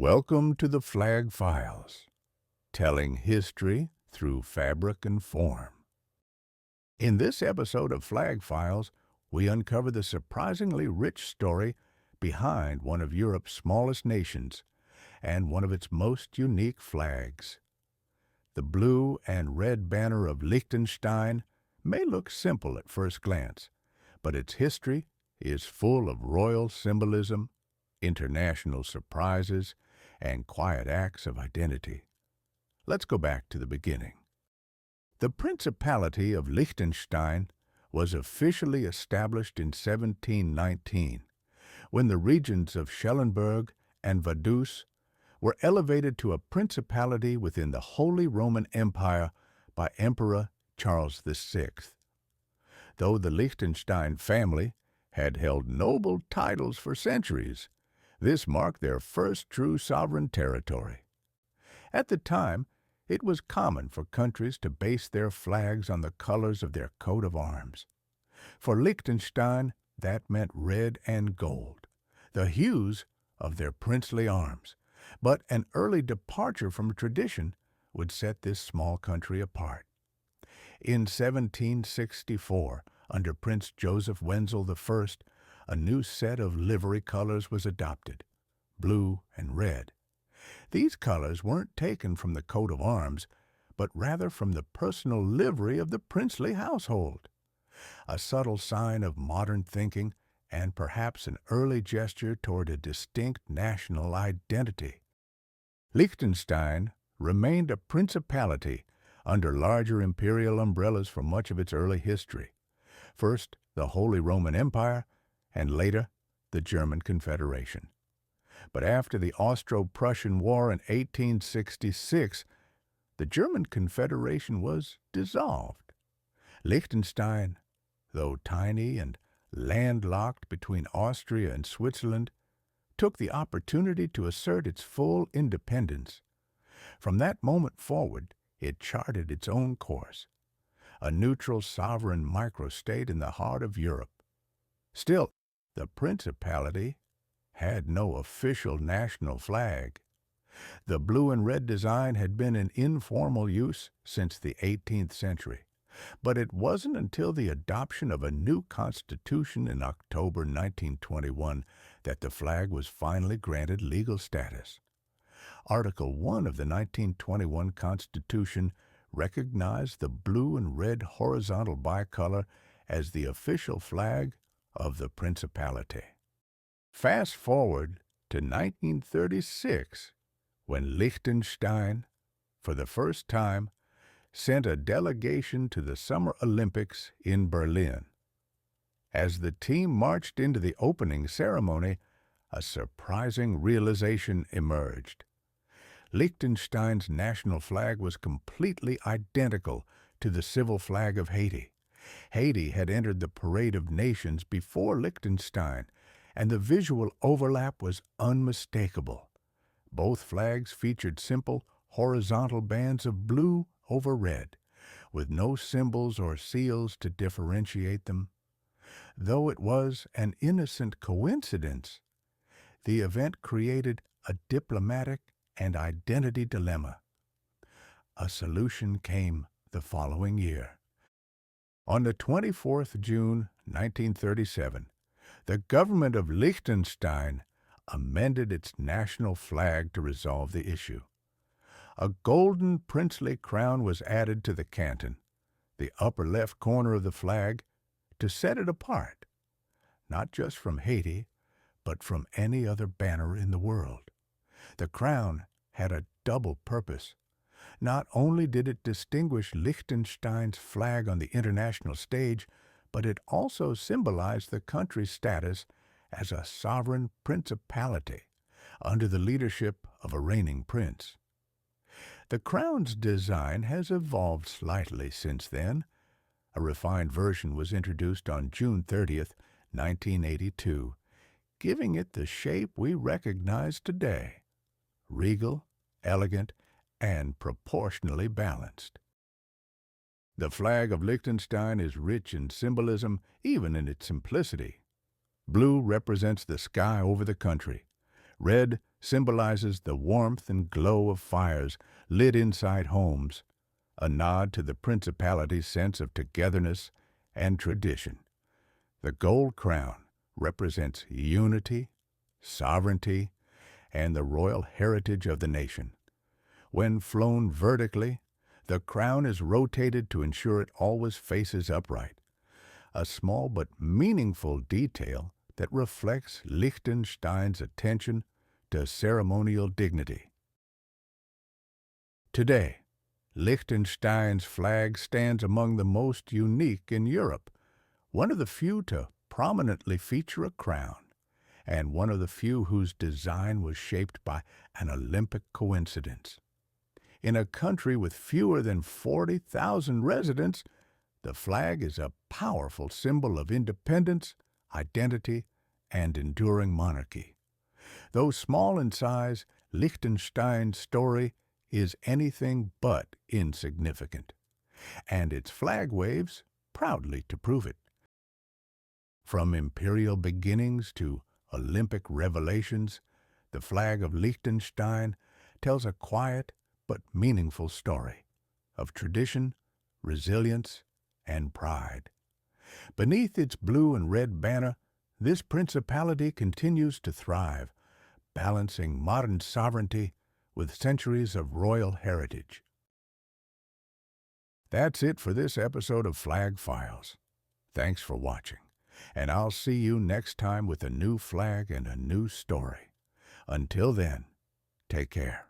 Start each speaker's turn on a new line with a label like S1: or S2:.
S1: Welcome to the Flag Files, telling history through fabric and form. In this episode of Flag Files, we uncover the surprisingly rich story behind one of Europe's smallest nations and one of its most unique flags. The blue and red banner of Liechtenstein may look simple at first glance, but its history is full of royal symbolism, international surprises, and quiet acts of identity. Let's go back to the beginning. The Principality of Liechtenstein was officially established in 1719, when the regions of Schellenberg and Vaduz were elevated to a principality within the Holy Roman Empire by Emperor Charles VI. Though the Liechtenstein family had held noble titles for centuries, this marked their first true sovereign territory. At the time, it was common for countries to base their flags on the colors of their coat of arms. For Liechtenstein, that meant red and gold, the hues of their princely arms. But an early departure from tradition would set this small country apart. In 1764, under Prince Joseph Wenzel I, a new set of livery colors was adopted, blue and red. These colors weren't taken from the coat of arms, but rather from the personal livery of the princely household, a subtle sign of modern thinking and perhaps an early gesture toward a distinct national identity. Liechtenstein remained a principality under larger imperial umbrellas for much of its early history. First, the Holy Roman Empire, and later, the German Confederation. But after the Austro-Prussian War in 1866, the German Confederation was dissolved. Liechtenstein, though tiny and landlocked between Austria and Switzerland, took the opportunity to assert its full independence. From that moment forward, it charted its own course, a neutral sovereign microstate in the heart of Europe. Still, the Principality had no official national flag. The blue and red design had been in informal use since the 18th century, but it wasn't until the adoption of a new constitution in October 1921 that the flag was finally granted legal status. Article 1 of the 1921 Constitution recognized the blue and red horizontal bicolor as the official flag of the Principality. Fast forward to 1936, when Liechtenstein, for the first time, sent a delegation to the Summer Olympics in Berlin. As the team marched into the opening ceremony, a surprising realization emerged. Liechtenstein's national flag was completely identical to the civil flag of Haiti. Haiti had entered the Parade of Nations before Liechtenstein, and the visual overlap was unmistakable. Both flags featured simple, horizontal bands of blue over red, with no symbols or seals to differentiate them. Though it was an innocent coincidence, the event created a diplomatic and identity dilemma. A solution came the following year. On the 24th June 1937, the government of Liechtenstein amended its national flag to resolve the issue. A golden princely crown was added to the canton, the upper left corner of the flag, to set it apart, not just from Haiti, but from any other banner in the world. The crown had a double purpose. Not only did it distinguish Liechtenstein's flag on the international stage, but it also symbolized the country's status as a sovereign principality under the leadership of a reigning prince. The crown's design has evolved slightly since then. A refined version was introduced on June 30th, 1982, giving it the shape we recognize today: regal, elegant, and proportionally balanced. The flag of Liechtenstein is rich in symbolism, even in its simplicity. Blue represents the sky over the country. Red symbolizes the warmth and glow of fires lit inside homes, a nod to the principality's sense of togetherness and tradition. The gold crown represents unity, sovereignty, and the royal heritage of the nation. When flown vertically, the crown is rotated to ensure it always faces upright, a small but meaningful detail that reflects Liechtenstein's attention to ceremonial dignity. Today, Liechtenstein's flag stands among the most unique in Europe, one of the few to prominently feature a crown, and one of the few whose design was shaped by an Olympic coincidence. In a country with fewer than 40,000 residents, the flag is a powerful symbol of independence, identity, and enduring monarchy. Though small in size, Liechtenstein's story is anything but insignificant, and its flag waves proudly to prove it. From imperial beginnings to Olympic revelations, the flag of Liechtenstein tells a quiet but meaningful story of tradition, resilience, and pride. Beneath its blue and red banner, this principality continues to thrive, balancing modern sovereignty with centuries of royal heritage. That's it for this episode of Flag Files. Thanks for watching, and I'll see you next time with a new flag and a new story. Until then, take care.